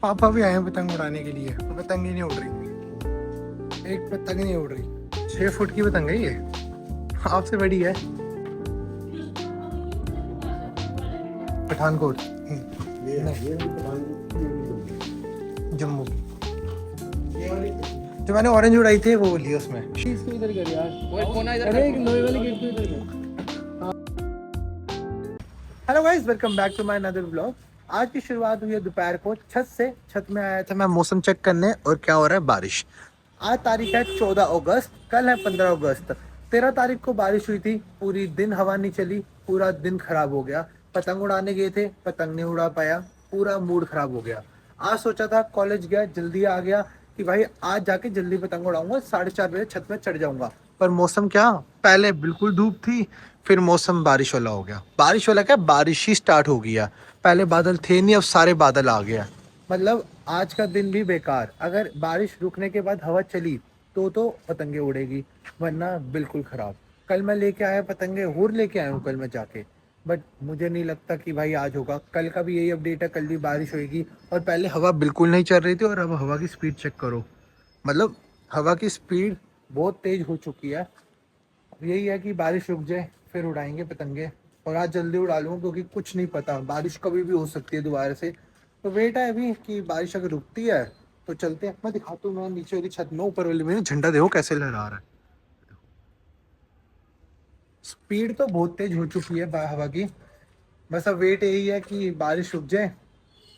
पापा भी आए हैं पतंग उड़ाने के लिए, तो पतंग ही नहीं उड़ रही। एक पतंग नहीं उड़ रही। 6 फुट की पतंग है ये, आपसे बड़ी है। पठानकोट जम्मू की। जो मैंने ऑरेंज उड़ाई थी वो ली उसमें। इधर कर यार, वो कोना इधर, अरे एक लोहे वाली गेट इधर कर। Hello guys, welcome back to my another vlog. आज की शुरुआत हुई है दोपहर को छत से। छत में आया था मैं मौसम चेक करने, और क्या हो रहा है, बारिश। आज तारीख है 14 अगस्त, कल है 15 अगस्त। 13 तारीख को बारिश हुई थी, पूरी दिन हवा नहीं चली, पूरा दिन खराब हो गया। पतंग उड़ाने गए थे, पतंग नहीं उड़ा पाया, पूरा मूड खराब हो गया। आज सोचा था कॉलेज गया, जल्दी आ गया कि भाई आज जाके जल्दी पतंग उड़ाऊंगा, 4:30 बजे छत में चढ़ जाऊंगा। पर मौसम क्या, पहले बिल्कुल धूप थी, फिर मौसम बारिश वाला हो गया। बारिश वाला क्या, बारिश ही स्टार्ट हो गया। पहले बादल थे नहीं, अब सारे बादल आ गया। मतलब आज का दिन भी बेकार। अगर बारिश रुकने के बाद हवा चली तो पतंगे उड़ेगी, वरना बिल्कुल खराब। कल मैं लेके आया पतंगे, और लेके आया हूँ कल मैं जाके। बट मुझे नहीं लगता कि भाई आज होगा। कल का भी यही अपडेट है, कल भी बारिश होगी। और पहले हवा बिल्कुल नहीं चल रही थी, और अब हवा की स्पीड चेक करो। मतलब हवा की स्पीड बहुत तेज हो चुकी है। यही है कि बारिश रुक जाए फिर उड़ाएंगे पतंगे। और आज जल्दी उड़ा लूँ, क्योंकि कुछ नहीं पता, बारिश कभी भी हो सकती है दोबारा से। तो वेट है अभी कि बारिश अगर रुकती है तो चलते हैं। मैं दिखाता हूँ, मैं नीचे वाली छत में, ऊपर वाली में झंडा देखो कैसे लहरा रहा है। स्पीड तो बहुत तेज हो चुकी है हवा की। बस अब वेट यही है कि बारिश रुक जाए,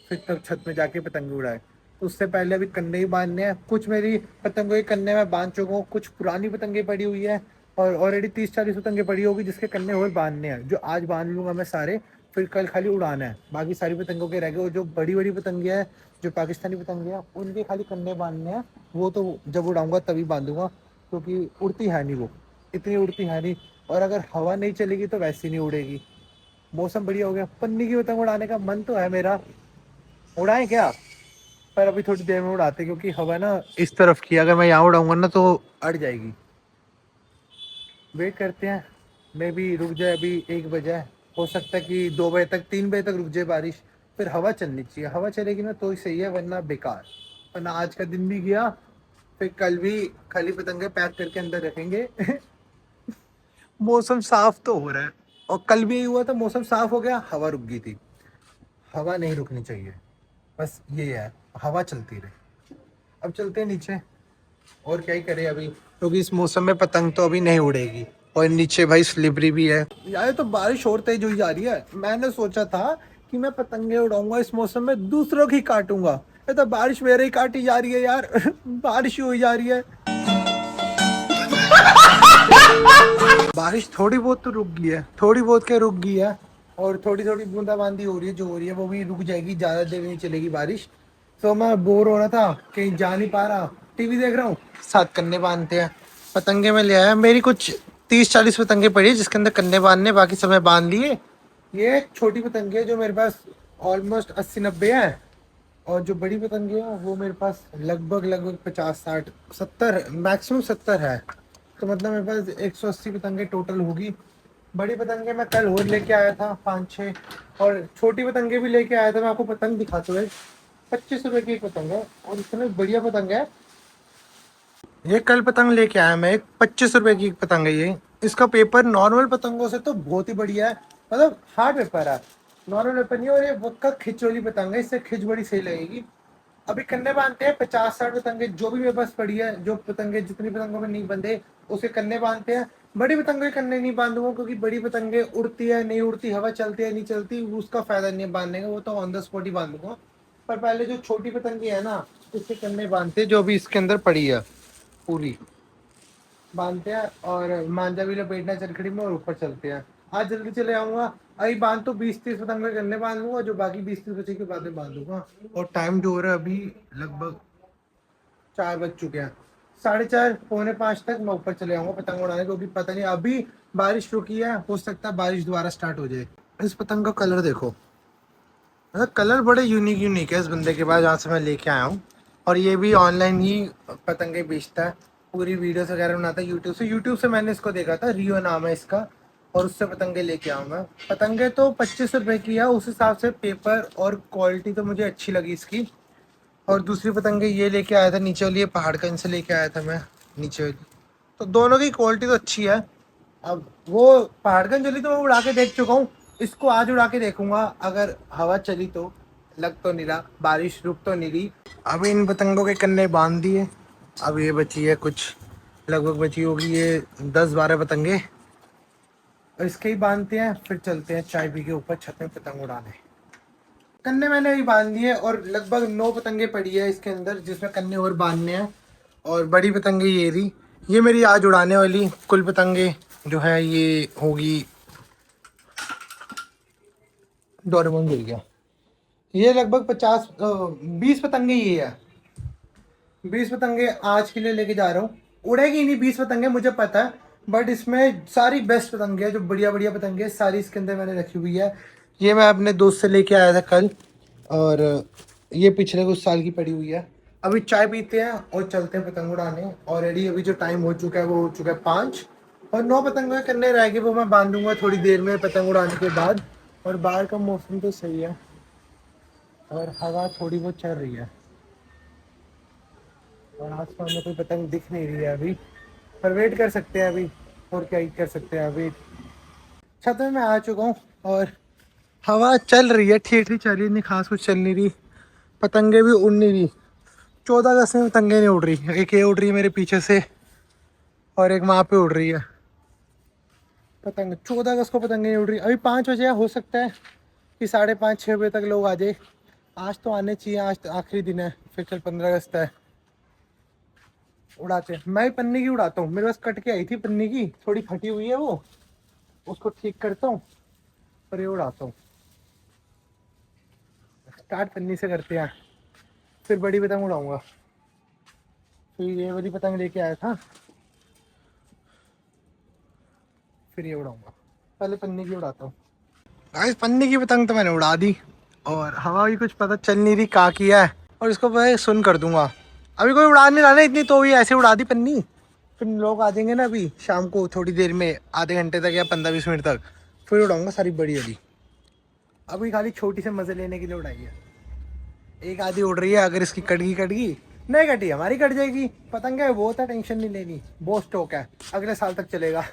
फिर तब छत में जाके पतंगे उड़ाए। तो उससे पहले अभी कन्ने ही बांधने हैं। कुछ मेरी पतंगों के कन्ने में बांध चुका हूँ, कुछ पुरानी पतंगे पड़ी हुई है, और ऑलरेडी 30-40 पतंगे पड़ी होगी जिसके कन्ने और बांधने हैं, जो आज बांध लूंगा मैं सारे। फिर कल खाली उड़ाना है, बाकी सारी पतंगों के रह गए। और जो बड़ी बड़ी पतंगे हैं, जो पाकिस्तानी पतंगे हैं, उनके खाली कन्ने बांधने हैं। वो तो जब उड़ाऊंगा तभी बांधूंगा, क्योंकि उड़ती है नहीं वो, इतनी उड़ती है नहीं। और अगर हवा नहीं चलेगी तो वैसे नहीं उड़ेगी। मौसम बढ़िया हो गया, पन्नी की पतंग उड़ाने का मन तो है मेरा। उड़ाएं क्या? पर अभी थोड़ी देर में उड़ाते, क्योंकि हवा ना इस तरफ की, अगर मैं यहाँ उड़ाऊंगा ना तो अड़ जाएगी। वेट करते हैं, मे भी रुक जाए। अभी 1 बजे है, हो सकता है कि 2 बजे तक, 3 बजे तक रुक जाए बारिश। फिर हवा चलनी चाहिए, हवा चलेगी ना तो ही सही है, वरना बेकार। वरना आज का दिन भी गया। फिर कल भी खाली पतंगे पैक करके अंदर रखेंगे। मौसम साफ तो हो रहा है, और कल भी यही हुआ था, मौसम साफ हो गया, हवा रुक गई थी। हवा नहीं रुकनी चाहिए, बस ये है, हवा चलती रहे। अब चलते हैं नीचे, और क्या ही करे अभी, क्योंकि इस मौसम में पतंग तो अभी नहीं उड़ेगी। और नीचे भाई स्लिपरी भी है यार। तो बारिश और तेज हुई जा रही है। मैंने सोचा था कि मैं पतंगे उड़ाऊंगा इस मौसम में, दूसरों की काटूंगा। ये तो बारिश मेरे ही काटी जा रही है यार। बारिश ही हुई जा रही है। बारिश थोड़ी बहुत तो रुक गई है, थोड़ी बहुत क्या रुक गई है। और थोड़ी थोड़ी बूंदाबांदी हो रही है, जो हो रही है वो भी रुक जाएगी, ज्यादा देर नहीं चलेगी बारिश। तो मैं बोर हो रहा था, कहीं जा नहीं पा रहा, टीवी देख रहा हूँ, साथ कन्ने बांधते हैं। पतंगे में ले आया, मेरी कुछ 30-40 पतंगे पड़ी है जिसके अंदर कन्ने बांधने, बाकी सब मैं बांध लिए। ये एक छोटी पतंगे है जो मेरे पास ऑलमोस्ट 80-90 है। और जो बड़ी पतंगे है वो मेरे पास लगभग लगभग 50-60-70, मैक्सिमम 70 है। तो मतलब मेरे पास 180 पतंगे टोटल होगी। बड़ी पतंगे मैं कल और लेके आया था 5-6, और छोटी पतंगे भी लेके आया था। मैं आपको पतंग दिखाता हूँ। 25 रुपए की एक पतंग है, और इतने बढ़िया पतंग है। ये कल पतंग लेके आया मैं, एक 25 रुपए की एक पतंग है ये। इसका पेपर नॉर्मल पतंगों से तो बहुत ही बढ़िया है, मतलब हार्ड पेपर है, नॉर्मल पेपर नहीं। और ये वक्का खिच वाली पतंग है, इससे खिच बड़ी सही लगेगी। अभी कन्ने बांधते हैं 50-60 पतंगे, जो भी मेरे पास पड़ी है, जो पतंगे जितनी पतंगों में नहीं बंधे उसे कन्ने बांधते हैं। बड़ी पतंगे कन्ने नहीं बांधूंगा, क्योंकि बड़ी पतंगे उड़ती है नहीं उड़ती, हवा चलती है नहीं चलती, उसका फायदा नहीं है बांधने का, वो तो ऑन द स्पॉट ही बांधूंगा। पर पहले जो छोटी पतंगी है ना, इसके कन्ने बांधते हैं, जो अभी इसके अंदर पड़ी है पूरी बांधते हैं। और मांझा भी लपेटना चरखड़ी में, और ऊपर चलते हैं। आज जल्दी चले आऊंगा। अभी बांध तो 20-30 पतंगे करने बांध लूंगा, जो बाकी 20-30 बचे के बाद में बांध दूंगा। और टाइम जो हो रहा है अभी लगभग 4 बज चुके हैं। 4:30 4:45 तक मैं ऊपर चले आऊंगा पतंग उड़ाने, क्योंकि पता नहीं, अभी बारिश रुकी है, हो सकता है बारिश दोबारा स्टार्ट हो जाए। इस पतंग का कलर देखो, मतलब कलर बड़े यूनिक यूनिक है इस बंदे के पास, जहाँ से मैं लेके आया हूँ। और ये भी ऑनलाइन ही पतंगे बेचता है, पूरी वीडियोस वगैरह बनाता है यूट्यूब से मैंने इसको देखा था, रियो नाम है इसका। और उससे पतंगे लेके आऊँ मैं। पतंगे तो 25 रुपए की है, उस हिसाब से पेपर और क्वालिटी तो मुझे अच्छी लगी इसकी। और दूसरी पतंगे ये लेके आया था नीचे वाली, ये पहाड़गंज से लेके आया था मैं नीचे वाली। तो दोनों की क्वालिटी तो अच्छी है। अब वो पहाड़गंज वाली तो मैं उड़ा के देख चुका हूँ, इसको आज उड़ा के देखूंगा, अगर हवा चली तो। लग तो नहीं रहा, बारिश रुक तो नहीं रही। अभी इन पतंगों के कन्ने बांध दिए। अब ये बची है कुछ, लगभग बची होगी ये 10-12 पतंगे, और इसके ही बांधते हैं, फिर चलते हैं चाय पी के ऊपर छत में पतंग उड़ाने। कन्ने मैंने अभी बांध लिए और लगभग 9 पतंगे पड़ी है इसके अंदर, जिसमें कन्ने और बांधने हैं। और बड़ी पतंगे ये रही, ये मेरी आज उड़ाने वाली कुल पतंगे जो है ये होगी। डोरेमोन गिर गया। ये लगभग 20 पतंगे ये है। 20 पतंगे आज के लिए लेके जा रहा हूँ। उड़ेगी नहीं 20 पतंगे मुझे पता है, बट इसमें सारी बेस्ट पतंगे हैं, जो बढ़िया बढ़िया पतंगे सारी इसके अंदर मैंने रखी हुई है। ये मैं अपने दोस्त से लेके आया था कल, और ये पिछले कुछ साल की पड़ी हुई है। अभी चाय पीते हैं और चलते हैं पतंग उड़ाने। ऑलरेडी अभी जो टाइम हो चुका है वो हो चुका है 5, और 9 पतंग करने रह गए, वो मैं बांधूंगा थोड़ी देर में पतंग उड़ाने के बाद। और बाहर का मौसम तो सही है और हवा थोड़ी बहुत चल रही है, और आसमान में कोई पतंग दिख नहीं रही है अभी, पर वेट कर सकते हैं अभी। और क्या ही कर सकते हैं अभी। छत में मैं आ चुका हूँ और हवा चल रही है, ठीक ठीक चल रही है, इतनी खास कुछ चल नहीं रही। पतंगे भी उड़ नहीं रही। 14 अगस्त में पतंगे नहीं उड़ रही, एक ये उड़ रही है मेरे पीछे से और एक वहाँ पे उड़ रही है पतंग। 14 अगस्त को पतंगे नहीं उड़ रही। अभी 5 बजे है, हो सकता है कि 5:30-6 बजे तक लोग आ जाए। आज तो आने चाहिए, आज तो आखिरी दिन है, फिर कल 15 अगस्त है। उड़ाते हैं, मैं भी पन्नी की उड़ाता हूँ, मेरे पास कट के आई थी पन्नी की, थोड़ी फटी हुई है वो, उसको ठीक करता हूँ और ये उड़ाता हूँ। स्टार्ट पन्नी से करते हैं, फिर बड़ी पतंग उड़ाऊंगा। फिर ये वाली पतंग लेके आया था, फिर ये उड़ाऊंगा। पहले पन्नी की उड़ाता हूँ। गाइस पन्नी की पतंग तो मैंने उड़ा दी, और हवा भी कुछ पता चल नहीं रही कहाँ की है, और इसको मैं सुन कर दूंगा। अभी कोई उड़ा नहीं रहा ना इतनी, तो भी ऐसे उड़ा दी पन्नी। फिर लोग आ जाएंगे ना अभी शाम को थोड़ी देर में, आधे घंटे तक या 15-20 मिनट तक, फिर उड़ाऊंगा सारी बड़ी वाली। अभी खाली छोटी से मजे लेने के लिए उड़ाई है। एक आधी उड़ रही है, अगर इसकी कट गई नहीं कटी हमारी कट जाएगी। पतंग है वो तो टेंशन नहीं लेनी, वो स्टॉक है, अगले साल तक चलेगा।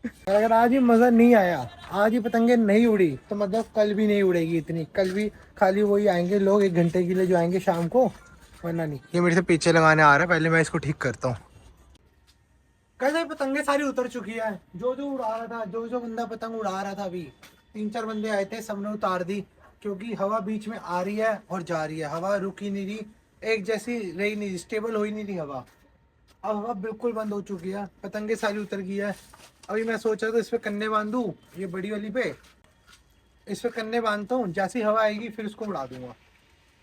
और अगर आज ही मज़ा नहीं आया, आज ही पतंगे नहीं उड़ी, तो मतलब कल भी नहीं उड़ेगी इतनी। कल भी खाली वही आएंगे लोग 1 घंटे के लिए जो आएंगे शाम को, वरना नहीं। ये मेरे से पीछे लगाने आ रहा है, पहले मैं इसको ठीक करता हूँ। कैसे पतंगे सारी उतर चुकी है, जो जो उड़ा रहा था, जो जो बंदा पतंग उड़ा रहा था, अभी 3-4 बंदे आए थे, सबने उतार दी। क्योंकि हवा बीच में आ रही है और जा रही है, हवा रुक ही नहीं रही, एक जैसी रही नहीं, स्टेबल हो ही नहीं रही हवा। अब हवा बिल्कुल बंद हो चुकी है, पतंगे सारी उतर गई है। अभी मैं सोच रहा था इस पे कन्ने बांधूं, ये बड़ी वाली पे इस पे कन्ने बांधता हूँ, जैसी हवा आएगी फिर इसको उड़ा दूंगा।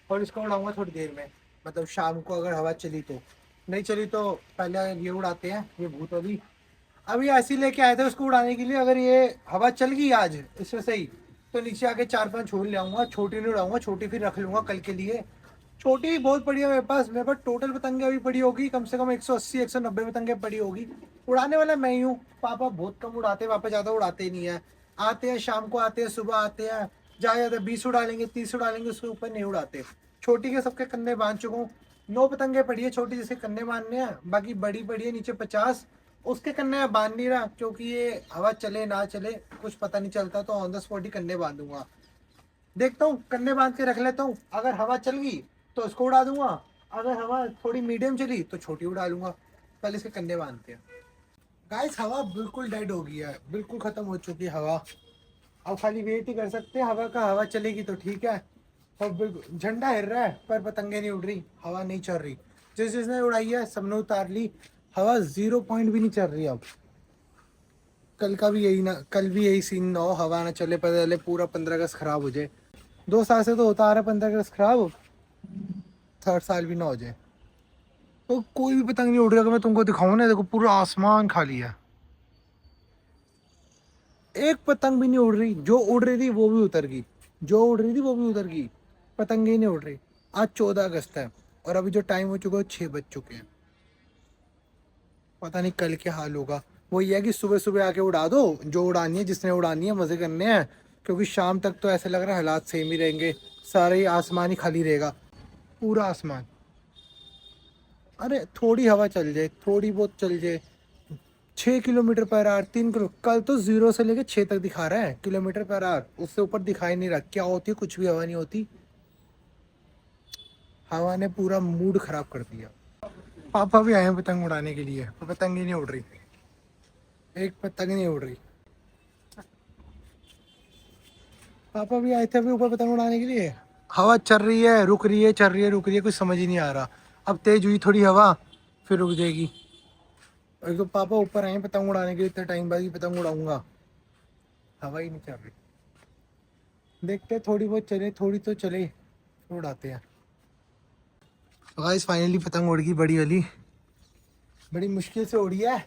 और इसको उड़ाऊंगा थोड़ी देर में, मतलब शाम को अगर हवा चली तो। नहीं चली तो पहले ये उड़ाते हैं, ये भूत वाली। अभी ऐसी लेके आए थे उसको उड़ाने के लिए, अगर ये हवा चल गई आज इसमें सही, तो नीचे आके 4-5 छोड़ ले आऊंगा। छोटी नहीं उड़ाऊंगा, छोटी फिर रख लूंगा कल के लिए। छोटी भी बहुत पड़ी है मेरे पास टोटल पतंगे अभी पड़ी होगी कम से कम 180-190 पतंगे पड़ी होगी। उड़ाने वाला मैं ही हूँ, पापा बहुत कम उड़ाते हैं, पापा ज़्यादा उड़ाते ही नहीं है। आते हैं शाम को, आते हैं सुबह, आते हैं ज़्यादा 20 उड़ा लेंगे, 30 उड़ा लेंगे, उसके ऊपर नहीं उड़ाते। छोटी के सबके कन्ने बांध चुका हूँ। 9 पतंगे पड़ी है छोटी जिसके कन्ने बांधने हैं, बाकी बड़ी पड़ी है नीचे 50, उसके कन्ने मैं बांध नहीं रहा, क्योंकि ये हवा चले ना चले कुछ पता नहीं चलता, तो ऑन द स्पॉट ही कन्ने बांधूंगा। देखता हूँ, कन्ने बांध के रख लेता हूँ, अगर हवा चल गई तो इसको उड़ा दूंगा, अगर हवा थोड़ी मीडियम चली तो छोटी उड़ा लूंगा। पहले इसके कन्ने बांधते हैं। गाइस हवा बिल्कुल डेड हो गई है, बिल्कुल खत्म हो चुकी है हवा। अब खाली वेट ही कर सकते हैं हवा का, हवा चलेगी तो ठीक है। और बिल्कुल झंडा हिल रहा है पर पतंगे नहीं उड़ रही, हवा नहीं चल रही। जिस जिसने उड़ाई है सबने उतार ली, हवा 0 पॉइंट भी नहीं चल रही अब। कल का भी यही ना, कल भी यही सीन ना हो, हवा ना चले, पहले पूरा 15 अगस्त खराब हो जाए। 2 साल से तो होता आ रहा है 15 अगस्त खराब, 3rd साल भी ना हो जाए। तो कोई भी पतंग नहीं उड़ रही। अगर मैं तुमको दिखाऊं ना, देखो पूरा आसमान खाली है, एक पतंग भी नहीं उड़ रही। जो उड़ रही थी वो भी उतर गई, जो उड़ रही थी वो भी उतर गई, पतंगे ही नहीं उड़ रही। आज 14 अगस्त है और अभी जो टाइम हो चुका है 6 बज चुके हैं। पता नहीं कल क्या हाल होगा। वो ये है कि सुबह सुबह आके उड़ा दो, जो उड़ानी है जिसने उड़ानी है, मजे करने हैं। क्योंकि शाम तक तो ऐसे लग रहा है हालात सेम ही रहेंगे, सारे ही आसमान ही खाली रहेगा। पूरा आसमान। अरे थोड़ी हवा चल जाए, थोड़ी बहुत चल जाए। 6 किलोमीटर पर आवर, 3 किलो, कल तो 0 से लेके 6 तक दिखा रहा है किलोमीटर पर आवर, उससे ऊपर दिखाई नहीं रहा। क्या होती है, कुछ भी हवा नहीं होती। हवा ने पूरा मूड खराब कर दिया। पापा भी आए हैं पतंग उड़ाने के लिए, पर पतंग ही नहीं उड़ रही, एक पतंग नहीं उड़ रही। पापा भी आए थे अभी ऊपर पतंग उड़ाने के लिए। हवा चल रही है, रुक रही है, चल रही है, रुक रही है, कुछ समझ ही नहीं आ रहा। अब तेज हुई थोड़ी हवा, फिर रुक जाएगी। एक तो पापा ऊपर आए हैं पतंग उड़ाने के लिए, इतने टाइम बाद ही पतंग उड़ाऊंगा, हवा ही नहीं चल रही। देखते हैं, थोड़ी बहुत चले, थोड़ी तो चले, फिर उड़ाते हैं। तो गाइस फाइनली पतंग उड़ गई, बड़ी वाली, बड़ी मुश्किल से उड़ी है,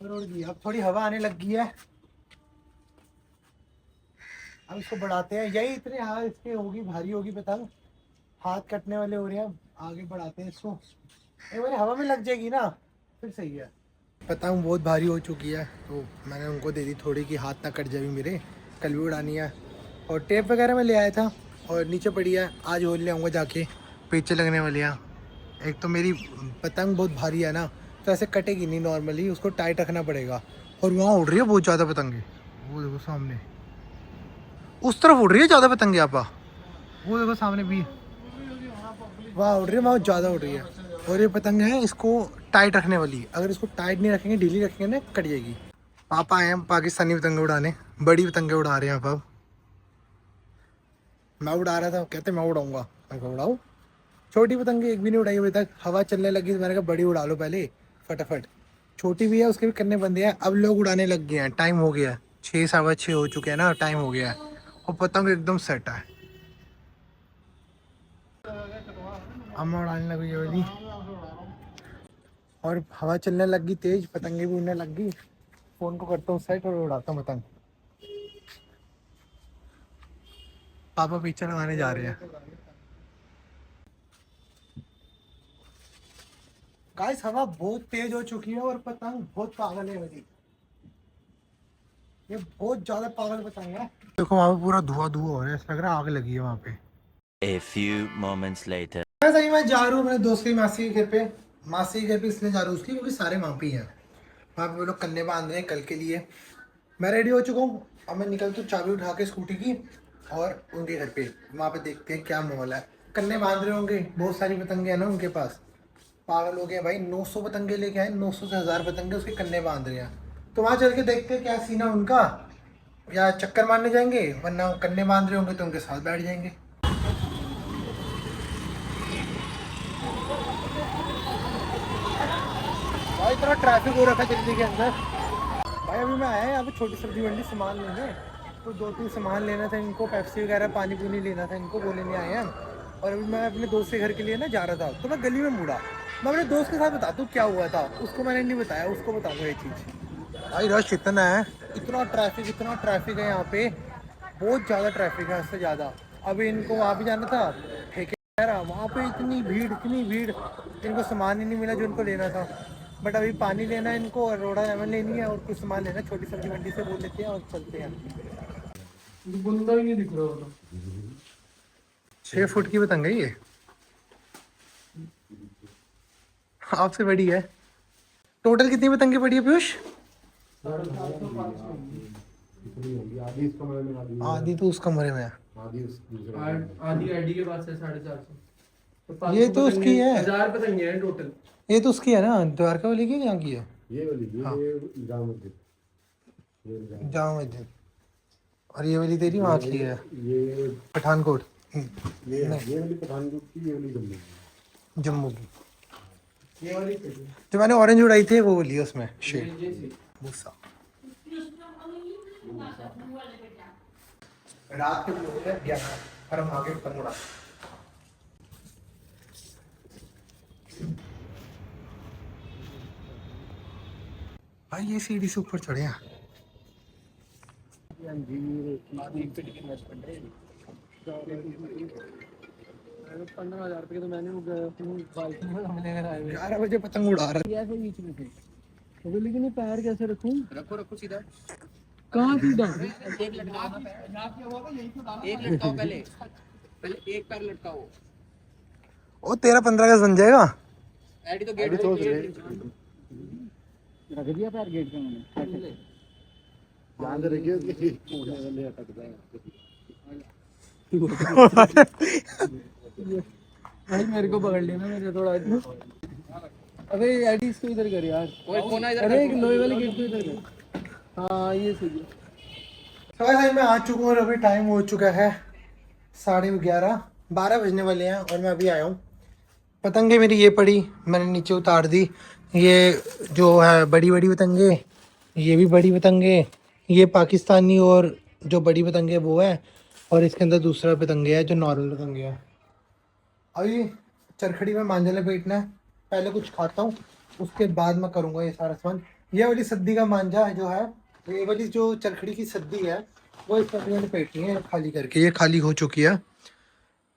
पर उड़ गई। अब थोड़ी हवा आने लग गई है, अब इसको बढ़ाते हैं। यही इतने हाथ इसके होगी, भारी होगी पतंग, हाथ कटने वाले हो रहे हैं। आगे बढ़ाते हैं इसको, एक बार हवा में लग जाएगी ना, फिर सही है। पतंग बहुत भारी हो चुकी है, तो मैंने उनको दे दी थोड़ी, कि हाथ ना कट जाए मेरे, कल भी उड़ानी है। और टेप वगैरह मैं ले आया था, और नीचे पड़ी है, आज और ले आऊँगा जाके, पेचे लगने वाले हैं। एक तो मेरी पतंग बहुत भारी है ना, तो ऐसे कटेगी नहीं नॉर्मली, उसको टाइट रखना पड़ेगा। और वहाँ उड़ रही है बहुत ज़्यादा पतंगे, वो देखो सामने, उस तरफ उड़ रही है ज़्यादा पतंगे आपा, वो देखो सामने भी, वहाँ उड़ रही है, वहाँ ज़्यादा उड़ रही है। और ये पतंग है, इसको टाइट रखने वाली, अगर इसको टाइट नहीं रखेंगे, ढीली रखेंगे ना, कट जाएगी। पापा आए हैं पाकिस्तानी पतंगे उड़ाने, बड़ी पतंगे उड़ा रहे हैं आप। मैं उड़ा रहा था, कहते मैं उड़ाऊंगा, मैं कहा उड़ाऊँ। छोटी पतंगे एक भी नहीं उड़ाई अभी तक, हवा चलने लगी तो मैंने कहा बड़ी उड़ा लो पहले फटाफट। छोटी भी है, उसके भी करने बंदे हैं, अब लोग उड़ाने लग गए हैं, टाइम हो गया है, 6 सवा 6 हो चुके हैं ना, टाइम हो गया है, और पतंग एकदम सेट है। अब मैं उड़ाने लगी ये वाली, और हवा चलने लग गई तेज, पतंगे भी उड़ने लग गई। फोन को करता हूँ सेट और उड़ाता हूँ पतंग। पापा पिक्चर लगाने जा रहे हैं। गाइस हवा बहुत तेज हो चुकी है, और पतंग बहुत पागल है मेरी, ये बहुत ज्यादा पागल पतंग है। देखो वहाँ पे पूरा धुआं धुआं हो रहा है, ऐसा लग रहा है आग लगी है वहाँ पे। A few moments later. मैं सही में जा रहा हूँ अपने दोस्त की मासी के घर पे। मासी के घर पे इसलिए जा रहा हूँ उसकी, क्योंकि सारे वहाँ पे ही हैं। वहाँ पे वो लोग कन्ने बांध रहे हैं कल के लिए। मैं रेडी हो चुका हूँ, अब मैं निकलता हूँ चाबी उठा के स्कूटी की, और उनके घर पे वहाँ पे देखते हैं क्या माहौल है। कन्ने बांध रहे होंगे, बहुत सारी पतंगे हैं ना उनके पास, पागल हो गए भाई, 900 पतंगे लेके आए, 900 से 1000 पतंगे उसके कन्ने बांध रहे हैं। तो वहाँ चल के देखते हैं क्या सीन है उनका, या चक्कर मारने जाएंगे, वरना कन्ने बांध रहे होंगे तो उनके साथ बैठ जाएंगे। भाई इतना ट्रैफिक हो रखा है दिल्ली के अंदर। भाई अभी मैं आया यहाँ पे छोटी सब्जी मंडी सामान लेने, तो 2-3 सामान लेना था इनको, पेप्सी वगैरह पानी पूनी लेना था इनको, वो लेने आए हैं। और अभी मैं अपने दोस्त के घर के लिए ना जा रहा था, तो मैं गली में मुड़ा। मैं अपने दोस्त के साथ बताता हूँ क्या हुआ था, उसको मैंने नहीं बताया, उसको बताऊँगा ये चीज़। भाई रश इतना है, इतना ट्रैफिक है यहाँ पे, बहुत ज़्यादा ट्रैफिक है, इससे ज़्यादा। अभी इनको वहाँ भी जाना था, ठेके वहाँ पे इतनी भीड़, इनको सामान ही नहीं मिला जो इनको लेना था। बट अभी पानी लेना है इनको, और रोड़ा लेमन लेनी है, और कुछ सामान लेना है, छोटी सब्जी मंडी से बोल लेते हैं और चलते हैं। बंदा ही नहीं दिख रहा होगा। 6 फुट की पतंग है ये, आपसे बड़ी है। टोटल कितनी पतंगे पड़ी है पीयूष? आधी तो उस कमरे में है, आधी आईडी के पास है 450। ये तो उसकी है, 1000 पतंगे हैं टोटल। ये तो उसकी है ना, द्वारका वाली की, यहाँ की है? ये वाली हाँ। जाम मस्जिद। जामा मस्जिद। और ये वाली तेरी वहाँ की है, ये पठानकोट। ये वाली पठानकोट की, ये वाली जम्मू की। जम्मू की। ये वाली जो मैंने ऑरेंज उड़ाई थी वो वाली है, उसमें शेड ये भूसा। रात के लोग हैं 11, और हम आगे पतंग उड़ा। भाई ये सीढ़ी से ऊपर चढ़े हैं। 15,000 रुपये तो मैंने बाइक में हम लेकर आए हुए 11 बजे पतंग उड़ा रहे ऐसे बीच में थे। तो लेकिन ये पैर कैसे रखूं? रखो सीधा। कहाँ सीधा? एक लटकाओ पहले एक पैर लटकाओ। वो तेरा 15 अगस्त बन जाएगा। एडी तो अभी गेट सोच रहे रख दिया पैर गेट पे मैंने। ध्यान रखिए कि पूरे वाले अटक जाए। भाई मेरे को पकड़ लेना, मेरे थोड़ा। अबे एडी इसको इधर कर यार। अरे एक लोहे वाले गेट को इधर कर। हाँ ये सही है। तो भाई मैं आ चुका हूँ और अभी टाइम हो चुका है 11:30, 12 बजने वाले हैं और मैं अभी आया हूँ। पतंगे मेरी ये पड़ी, मैंने नीचे उतार दी। ये जो है बड़ी बड़ी पतंगे, ये भी बड़ी पतंगे, ये पाकिस्तानी और जो बड़ी पतंगे वो है, और इसके अंदर दूसरा पतंगे है जो नॉर्मल पतंगे है। अभी चरखड़ी में मांझा लपेटना है, पहले कुछ खाता हूँ उसके बाद मैं करूँगा ये सारा सामान। ये वाली सद्दी का मांझा है जो है, ये वाली जो चरखड़ी की सद्दी है वो इस पर मैंने पेटनी है खाली करके, ये खाली हो चुकी है।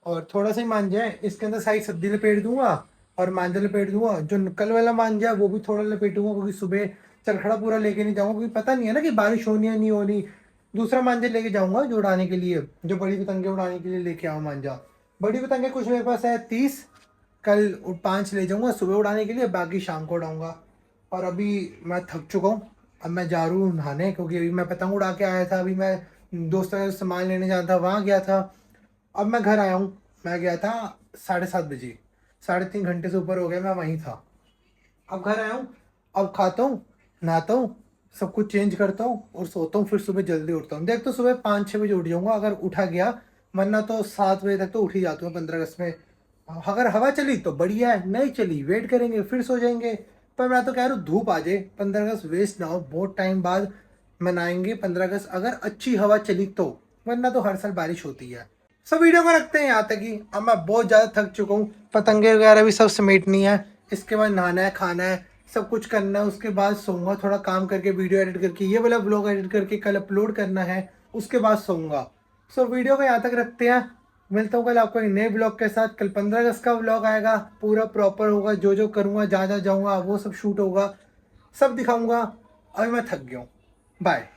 और थोड़ा सा ही मांझा है, इसके अंदर सारी सब्जी लपेट दूंगा और मांझा लपेट दूंगा। जो कल वाला मांझा है वो भी थोड़ा लपेटूंगा, क्योंकि सुबह चरखड़ा पूरा लेके नहीं जाऊंगा, क्योंकि पता नहीं है ना कि बारिश होनी है नहीं होनी। दूसरा मांझा लेके जाऊंगा जो उड़ाने के लिए, जो बड़ी पतंगे उड़ाने के लिए लेके आऊँ मांझा। बड़ी पतंगे कुछ मेरे पास है 30, कल 5 ले जाऊंगा सुबह उड़ाने के लिए, बाकी शाम को उड़ाऊंगा। और अभी मैं थक चुका हूँ, अब मैं जा रहा हूँ नहाने, क्योंकि अभी मैं पतंग उड़ा के आया था। अभी मैं दोस्तों का सामान लेने जाना था, वहाँ गया था। अब मैं घर आया हूँ, मैं गया था 7:30 बजे, 3.5 घंटे से ऊपर हो गया मैं वहीं था। अब घर आया हूँ, अब खाता हूँ, नहाता हूँ, सब कुछ चेंज करता हूँ और सोता हूँ। फिर सुबह जल्दी उठता हूँ। देख तो सुबह 5-6 बजे उठ जाऊँगा अगर उठा गया, वरना तो 7 बजे तक तो उठ ही जाता हूँ 15 अगस्त में। अगर हवा चली तो बढ़िया है, नहीं चली वेट करेंगे फिर सो जाएंगे। पर मैं तो कह रहा हूँ धूप आ जाए, 15 अगस्त वेस्ट ना हो, बहुत टाइम बाद मनाएंगे 15 अगस्त अगर अच्छी हवा चली तो, वरना तो हर साल बारिश होती है। सब वीडियो को रखते हैं यहाँ तक ही। अब मैं बहुत ज़्यादा थक चुका हूँ, पतंगे वगैरह भी सब समेटनी है, इसके बाद नहाना है, खाना है, सब कुछ करना है। उसके बाद सोऊंगा, थोड़ा काम करके वीडियो एडिट करके ये वाला ब्लॉग एडिट करके कल अपलोड करना है, उसके बाद सोऊंगा। सो वीडियो को यहाँ तक रखते हैं, मिलता हूँ कल आपको एक नए ब्लॉग के साथ। कल 15 अगस्त का ब्लॉग आएगा, पूरा प्रॉपर होगा, जो जो करूँगा, जहाँ जहाँ जाऊँगा वो सब शूट होगा, सब दिखाऊँगा। अभी मैं थक गया हूँ, बाय।